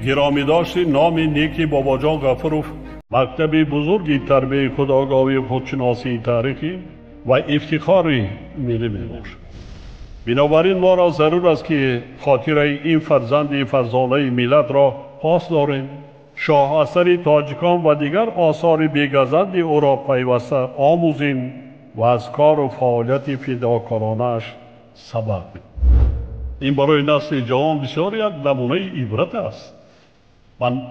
گرامی داشت نام نیکی بابا جان غفورов مکتب بزرگی تربیت خودآگاهی خودشناسی تاریخی و افتخار ملی میباشد. بنابراین ما را ضرور است که خاطره این فرزند فرزانه ملت را پاس داریم. شاه اثر تاجیکان و دیگر آثار بی‌گزند او را پیوسته آموزیم و از کار و فعالیت فداکارانه‌اش سبق این برای نسل جوان بسیار یک نمونه عبرت است. من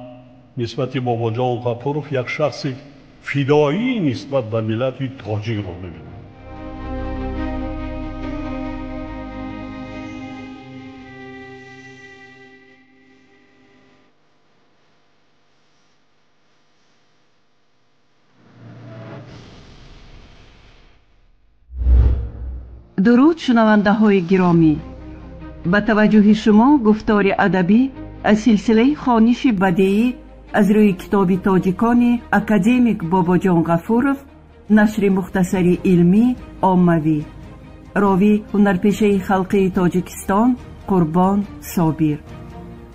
نسبت بابا جان غفورov یک شخص فدایی نسبت به ملت تاجیک را می‌بینم. درود شنونده های گرامی، با توجه شما گفتار ادبی از سلسله خوانش بدیعی از روی کتاب تاجیکان اکادمیک بابا جان غفورov، نشر مختصری علمی عاموی، راوی هنرپیشه خلقی تاجیکستان قربان صابر.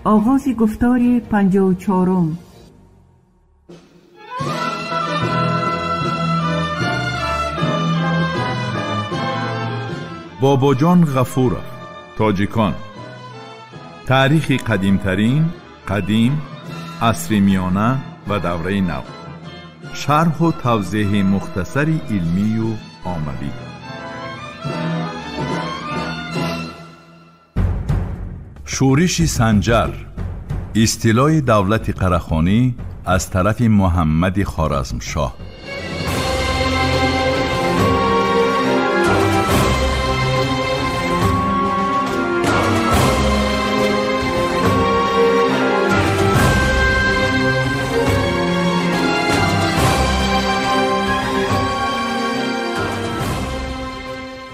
آغاز گفتار 54. بابا جان غفورov، تاجیکان. تاریخ قدیمترین، قدیم، عصر میانه و دوره نو. شرح و توضیح مختصری علمی و عاموی. شورش سنجر، اصطلاح دولت قراخانی از طرف محمد خوارزمشاه.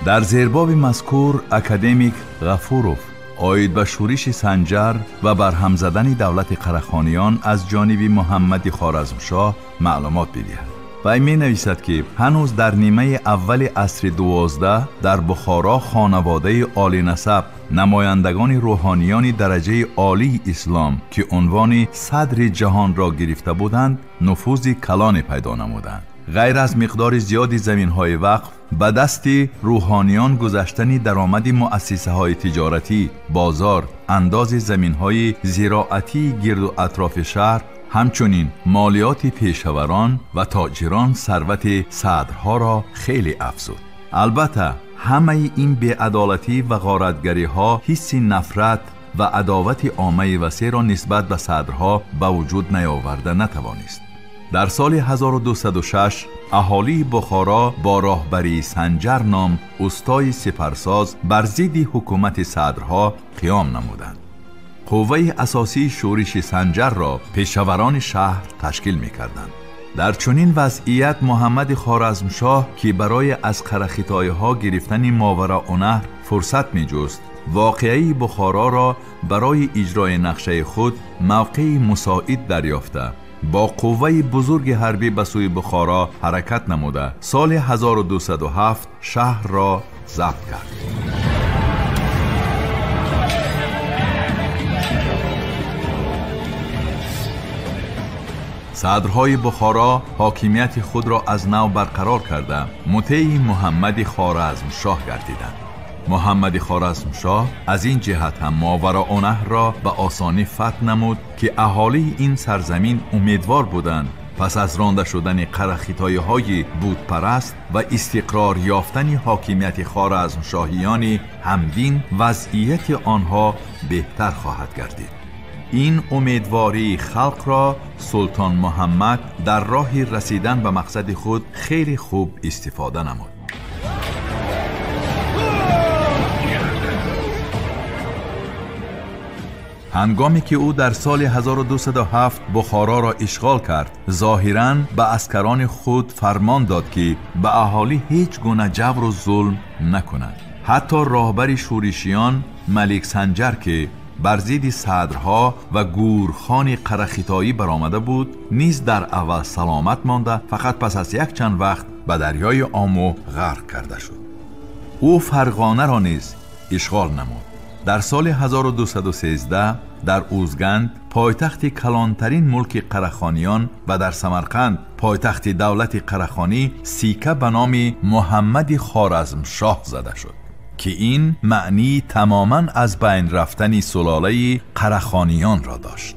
در زیرباب مذکور اکادمیک غفورov آید به شورش سنجر و برهم زدن دولت قراخانیان از جانب محمد خوارزمشاه معلومات بدهد. و می نویسد که هنوز در نیمه اول عصر 12 در بخارا خانواده عالی نسب، نمایندگان روحانیان درجه عالی اسلام که عنوان صدر جهان را گرفته بودند نفوذ کلان پیدا نمودند. غیر از مقدار زیادی زمین‌های وقف به دست روحانیان گذشتن درآمد مؤسسه‌های تجارتی، بازار، انداز زمین‌های زراعتی گرد و اطراف شهر، همچنین مالیات پیشوران و تاجران ثروت صدرها را خیلی افزود. البته همه این بی‌عدالتی و غارتگری‌ها حس نفرت و عداوت عامه وسیع را نسبت به صدرها به وجود نیاورده نتوانست. در سال 1206 اهالی بخارا با راهبری سنجر نام استای سپرساز بر ضد حکومت صدرها قیام نمودند. قوه اساسی شورش سنجر را پیشوران شهر تشکیل می کردند. در چنین وضعیت محمد خوارزمشاه که برای از قرخطای ها گرفتن ماوراءالنهر فرصت می جست، واقعه بخارا را برای اجرای نقشه خود موقعی مساعد دریافته با قوه بزرگ حربی به سوی بخارا حرکت نموده سال 1207 شهر را ضبط کرد. صدرهای بخارا حاکمیت خود را از نو برقرار کرده مطیع محمد خوارزمشاه گردیدند. محمد خوارزمشاه از این جهت هم ماوراءالنهر را به آسانی فتح نمود که اهالی این سرزمین امیدوار بودند پس از رانده شدن قرخطای‌های بودپرست و استقرار یافتن حاکمیت خوارزمشاهیان همدین وضعیت آنها بهتر خواهد گردید. این امیدواری خلق را سلطان محمد در راه رسیدن به مقصد خود خیلی خوب استفاده نمود. هنگامی که او در سال 1207 بخارا را اشغال کرد، ظاهراً به عسکران خود فرمان داد که به اهالی هیچ گونه جبر و ظلم نکنند. حتی راهبر شورشیان ملک سنجر که بر ضد صدرها و گورخان قرخطایی برآمده بود، نیز در اول سلامت مانده فقط پس از یک چند وقت به دریای آمو غرق کرده شد. او فرغانه را نیز اشغال نمود در سال 1213 در اوزگند پایتخت کلانترین ملک قرخانیان و در سمرقند پایتخت دولت قرخانی سیکه به نام محمد خوارزمشاه زده شد که این معنی تماماً از بین رفتن سلاله قرخانیان را داشت.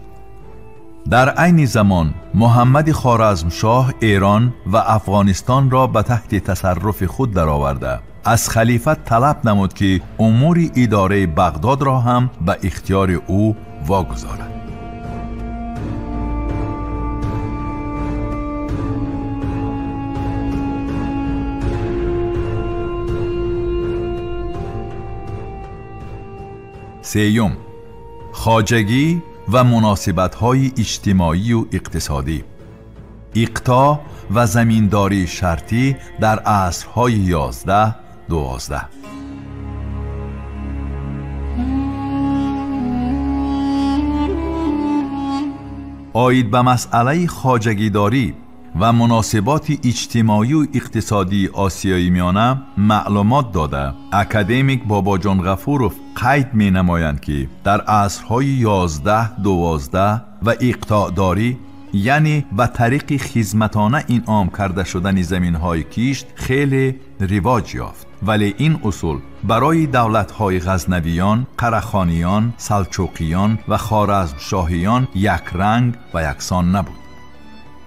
در عین زمان محمد خوارزمشاه ایران و افغانستان را به تحت تصرف خود درآورده از خلیفه طلب نمود که امور اداره بغداد را هم به اختیار او واگذارد. سیوم، خواجگی و مناسبت‌های اجتماعی و اقتصادی. اقطاع و زمینداری شرطی در عصرهای 11-12. آید به مسئله خواجگیداری و مناسبات اجتماعی و اقتصادی آسیای میانه معلومات داده اکادمیک باباجان غفورов قید می نمایند که در عصرهای 11-12 و اقطاعداری یعنی به طریق خدمتانه انعام کرده شدن زمین‌های کشت خیلی رواج یافت، ولی این اصول برای دولت‌های غزنویان، قرخانیان، سلجوقیان و خوارزمشاهیان یک رنگ و یکسان نبود.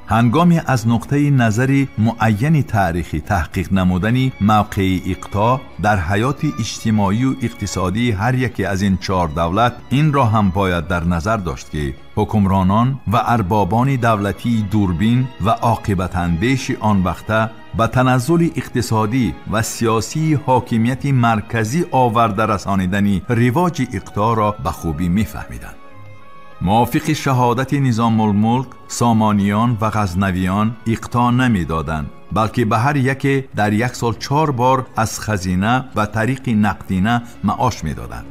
هنگامی از نقطه نظر معین تاریخی تحقیق نمودن موقع اقطاع در حیات اجتماعی و اقتصادی هر یکی از این 4 دولت، این را هم باید در نظر داشت که حکمرانان و اربابان دولتی دوربین و عاقبت اندیش آن وقته به تنزل اقتصادی و سیاسی حاکمیت مرکزی آورده رسانیدن رواج اقطاع را به خوبی می‌فهمیدند. موافق شهادت نظام الملک، سامانیان و غزنویان اقطاع نمی دادند، بلکه به هر یک در یک سال 4 بار از خزینه و طریق نقدینه معاش می دادند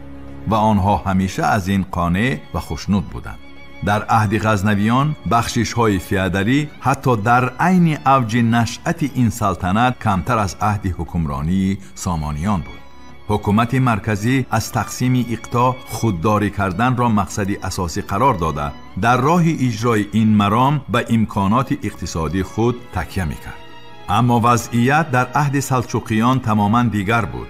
و آنها همیشه از این قانع و خوشنود بودند. در عهد غزنویان بخشش های فیودالی حتی در عین اوج نشأت این سلطنت کمتر از عهد حکمرانی سامانیان بود. حکومت مرکزی از تقسیم اقطاع خودداری کردن را مقصد اساسی قرار داده در راه اجرای این مرام به امکانات اقتصادی خود تکیه میکرد. اما وضعیت در عهد سلجوقیان تماما دیگر بود.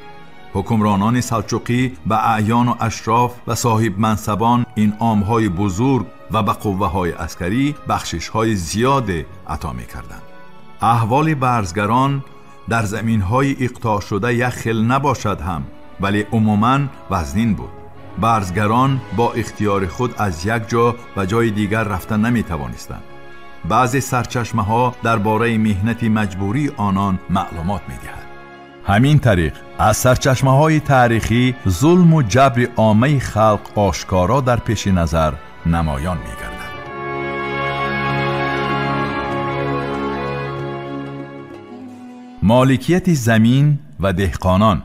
حکمرانان سلجوقی به اعیان و اشراف و صاحب منصبان انعام‌های بزرگ و به قوه‌های عسکری بخشش‌های زیاد عطا می‌کردند. احوال برزگران در زمین‌های اقطاع شده یک خل نباشد هم، ولی عموماً وزنین بود. برزگران با اختیار خود از یک جا و جای دیگر رفتن نمی‌توانستند. بعضی سرچشمه‌ها درباره مهنت مجبوری آنان معلومات می‌دهند. همین طریق از سرچشمه‌های تاریخی ظلم و جبر عامه خلق آشکارا در پیش نظر نمایان می‌گردد. مالکیت زمین و دهقانان.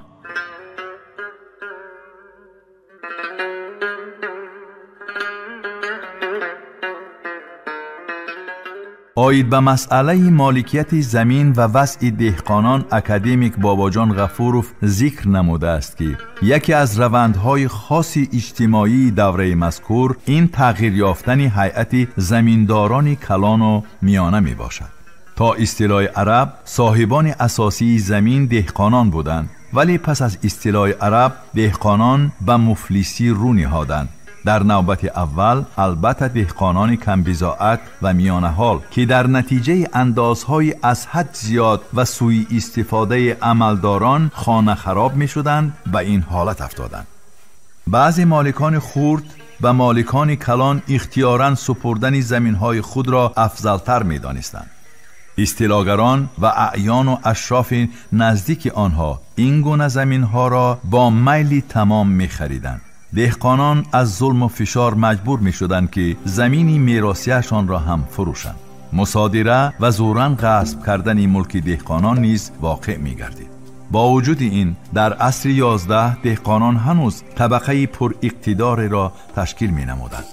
آید به مسئله مالکیت زمین و وضع دهقانان اکادمیک باباجان غفورov ذکر نموده است که یکی از روندهای خاص اجتماعی دوره مذکور این تغییر یافتن هیئت زمینداران کلان و میانه می باشد. تا اصطلاح عرب صاحبان اساسی زمین دهقانان بودند، ولی پس از اصطلاح عرب دهقانان به مفلسی رو نهادند. در نوبت اول البته دهقانان کم بضاعت و میانه حال که در نتیجه اندازهای از حد زیاد و سوء استفاده عملداران خانه خراب می شدند به این حالت افتادند. بعضی مالکان خرد و مالکان کلان اختیاراً سپردن زمینهای خود را افضلتر می دانستند. اصطلاحگران و اعیان و اشراف نزدیک آنها این گونه زمینها را با میلی تمام می خریدند. دهقانان از ظلم و فشار مجبور می شدند که زمینی میراثیشان را هم فروشند. مصادره و زوراً غصب کردن ملک دهقانان نیز واقع می گردید. با وجود این در عصر 11 دهقانان هنوز طبقه پر اقتدار را تشکیل می نمودند.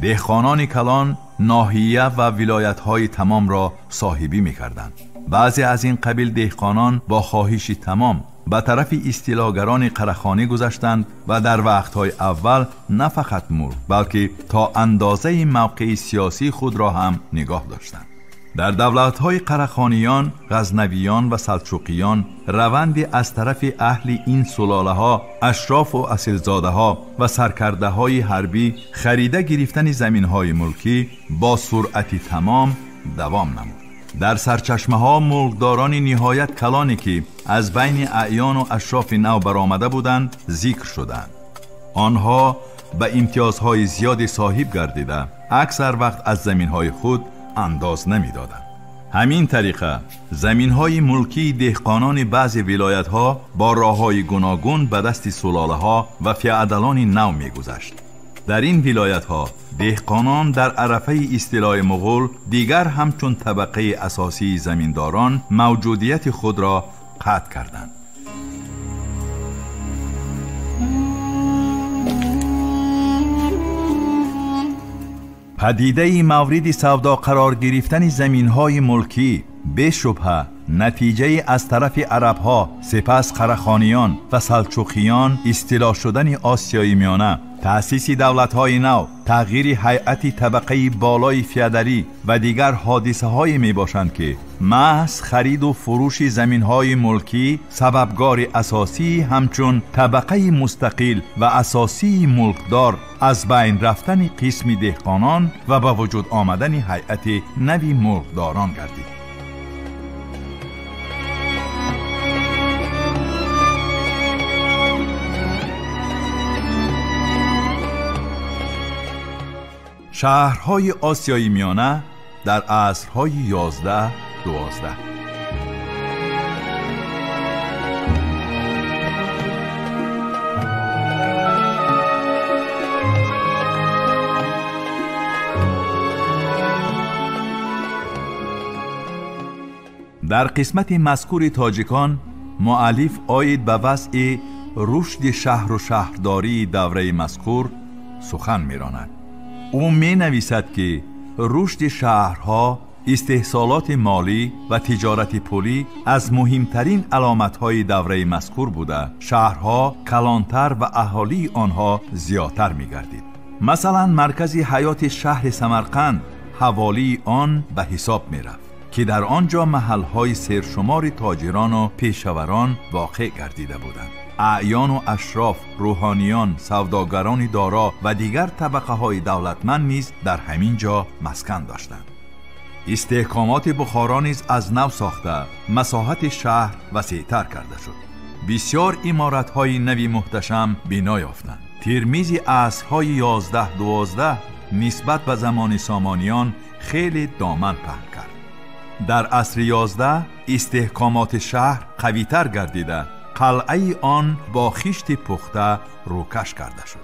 دهقانان کلان ناحیه و ولایت‌های تمام را صاحبی می‌کردند. بعضی از این قبیل دهقانان با خواهش تمام به طرف اصطلاحگران قره‌خانی گذاشتند و در وقتهای اول نه فقط ملک بلکه تا اندازه موقع سیاسی خود را هم نگاه داشتند. در دولت‌های قره‌خانیان، غزنویان و سلجوقیان روند از طرف اهل این سلاله‌ها، اشراف و اصیلزاده‌ها و سرکرده‌های حربی خریده گرفتن زمین‌های ملکی با سرعت تمام دوام نمود. در سرچشمه‌ها ملکداران نهایت کلانی که از بین اعیان و اشراف نو برآمده بودند ذکر شدند. آنها به امتیازهای زیاد صاحب گردیده اکثر وقت از زمین‌های خود انداز نمی‌دادند. همین طریقه زمین‌های ملکی دهقانان بعضی ولایت‌ها با راه‌های گوناگون به دست سلاله‌ها و فیعدلان نو می‌گذشت. در این ولایت‌ها دهقانان در عرفه اصطلاح مغول دیگر همچون طبقه اساسی زمینداران موجودیت خود را قطع کردند. پدیده مورد سودا قرار گرفتن زمین‌های ملکی به شبهه نتیجه از طرف عرب‌ها، سپس قره‌خانیان و سلجوقیان اصطلاح شدن آسیای میانه، تأسیس دولت‌های نو، تغییر هیئت طبقه بالای فیودالی و دیگر حادثه‌هایی میباشند که محض خرید و فروش زمین‌های ملکی سببگار اساسی همچون طبقه مستقل و اساسی ملکدار از بین رفتن قسم دهقانان و به وجود آمدن هیئت نوی ملکداران گردید. شهرهای آسیای میانه در عصرهای 11-12. در قسمت مذکور تاجیکان مؤلف آید به وضع رشد شهر و شهرداری دوره مذکور سخن می‌راند. او می نویسد که رشد شهرها، استحصالات مالی و تجارت پولی از مهمترین علامت‌های دوره مذکور بوده شهرها کلانتر و اهالی آنها زیادتر می گردید. مثلا مرکز حیات شهر سمرقند حوالی آن به حساب می رفت که در آنجا محل‌های سرشمار تاجران و پیشوران واقع گردیده بودند. اعیان و اشراف، روحانیان، سوداگران دارا و دیگر طبقه های دولتمند نیز در همین جا مسکن داشتند. استحکامات بخارا نیز از نو ساخته مساحت شهر وسیع‌تر کرده شد. بسیار عمارت های نوی محتشم بنا یافتند. ترمیز عصرهای 11-12 نسبت به زمان سامانیان خیلی دامن پهن کرد. در عصر 11 استحکامات شهر قوی‌تر گردیده قلعه آن با خشت پخته روکش کرده شد.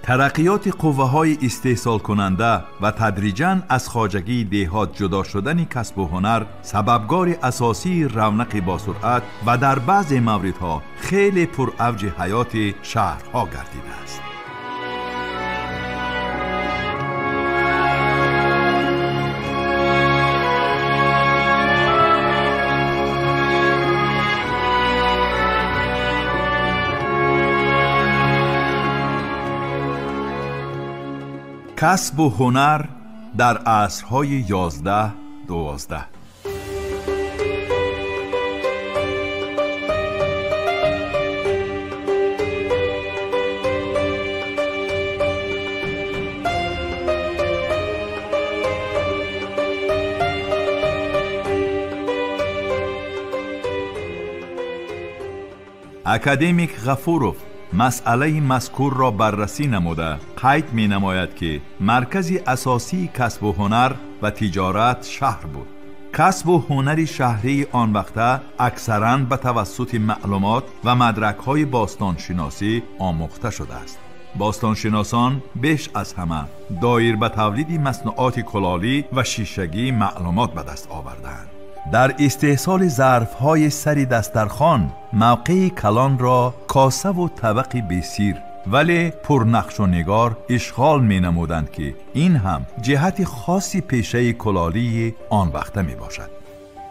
ترقیات قوه‌های استحصال کننده و تدریجاً از خواجگی دهات جدا شدن کسب و هنر سببگار اساسی رونق با سرعت و در بعض موردها خیلی پر اوج حیات شهرها گردیده است. کسب و هنر در عصرهای 11-12. اکادمیک غفوروف مسئله مذکور را بررسی نموده قید می نماید که مرکز اساسی کسب و هنر و تجارت شهر بود. کسب و هنر شهری آن وقته اکثراً به توسط معلومات و مدرک‌های باستانشناسی آموخته شده است. باستانشناسان بیش از همه دایر به تولید مصنوعات کلالی و شیشگی معلومات به دست آوردند. در استحصال ظرف‌های سری دسترخوان موقع کلان را کاسه و طبق بسیر ولی پرنقش و نگار اشغال می نمودند که این هم جهت خاصی پیشه کلالی آن وقته می باشد.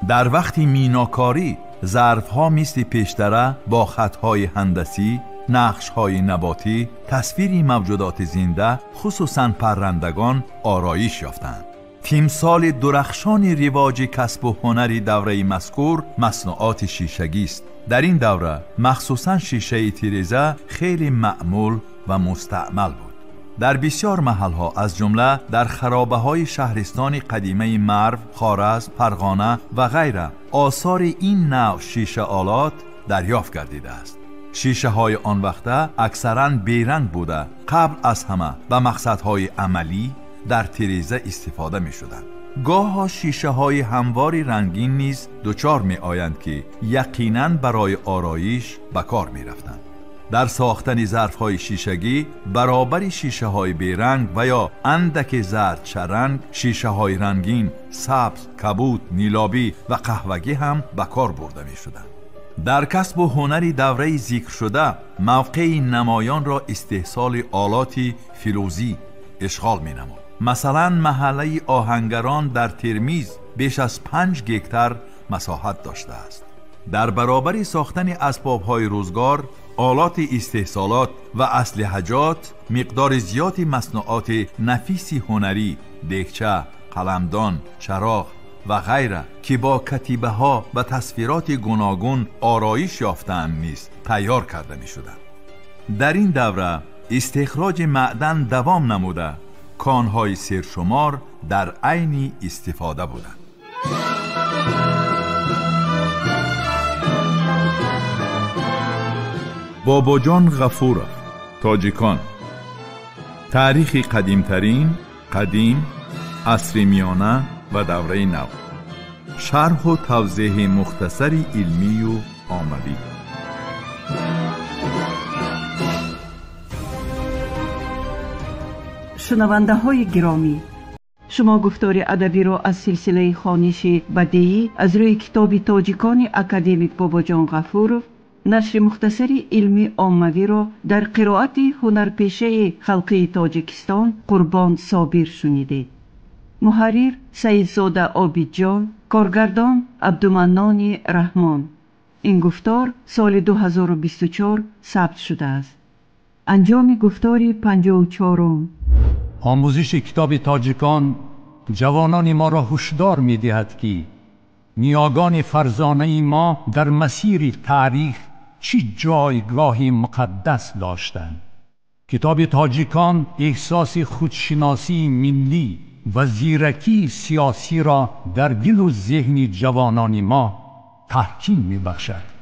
در وقت میناکاری ظرف‌ها مثل پیشتره با خطهای هندسی، نقش‌های نباتی، تصویری موجودات زنده خصوصاً پرندگان آرایش یافتند. تیمثال درخشان رواج کسب و هنر دوره مذکور مصنوعات شیشگی است. در این دوره مخصوصاً شیشه تیریزه خیلی معمول و مستعمل بود. در بسیار محلها از جمله در خرابه‌های شهرستان قدیمه مرو، خوارزم، فرغانه و غیره آثار این نوع شیشه آلات دریافت گردیده است. شیشه های آن وقته اکثراً بیرنگ بوده، قبل از همه به مقصدهای عملی در تیریزه استفاده می شدند. گاه ها شیشه های همواری رنگین نیز دچار می آیند که یقیناً برای آرایش به کار می رفتند. در ساختن ظرف های شیشگی برابر شیشه های بیرنگ و یا اندک زرد چرنگ، شیشه های رنگین، سبز، کبود، نیلابی و قهوگی هم به کار برده می شدند. در کسب و هنر دوره ذکر شده موقع نمایان را استحصال آلات فلزی اشغال می نمود. مثلا محله آهنگران در ترمیز بیش از 5 گکتر مساحت داشته است. در برابر ساختن اسباب‌های روزگار، آلات استحصالات و اسلحجات، مقدار زیادی مصنوعات نفیس هنری، دیگچه، قلمدان، چراغ و غیره که با کتیبه ها و تصویرات گوناگون آرایش یافتند نیز تیار کرده می شدند. در این دوره استخراج معدن دوام نموده، کانهای سرشمار در عین استفاده بودند. باباجان غفورов، تاجیکان. تاریخ قدیمترین، قدیم، عصر میانه و دوره نو. شرح و توضیح مختصری علمی و عملی. شنونده های گرامی، شما گفتار ادبی را از سلسله خوانش بدیعی از روی کتاب تاجیکان اکادمیک باباجان غفورов، نشر مختصری علمی عاموی را در قرائت هنرپیشه خلقی تاجیکستان قربان صابر شنیدید. محرر سیدزاده عابدجان، کارگردان عبدالمنان رحمان. این گفتار سال 2024 ثبت شده است. انجام گفتار 54. آموزش کتاب تاجیکان جوانان ما را هشدار می دهد که نیاگان فرزانه ما در مسیر تاریخ چی جایگاهی مقدس داشتند. کتاب تاجیکان احساس خودشناسی ملی و زیرکی سیاسی را در دل و ذهن جوانان ما تحکیم می بخشد.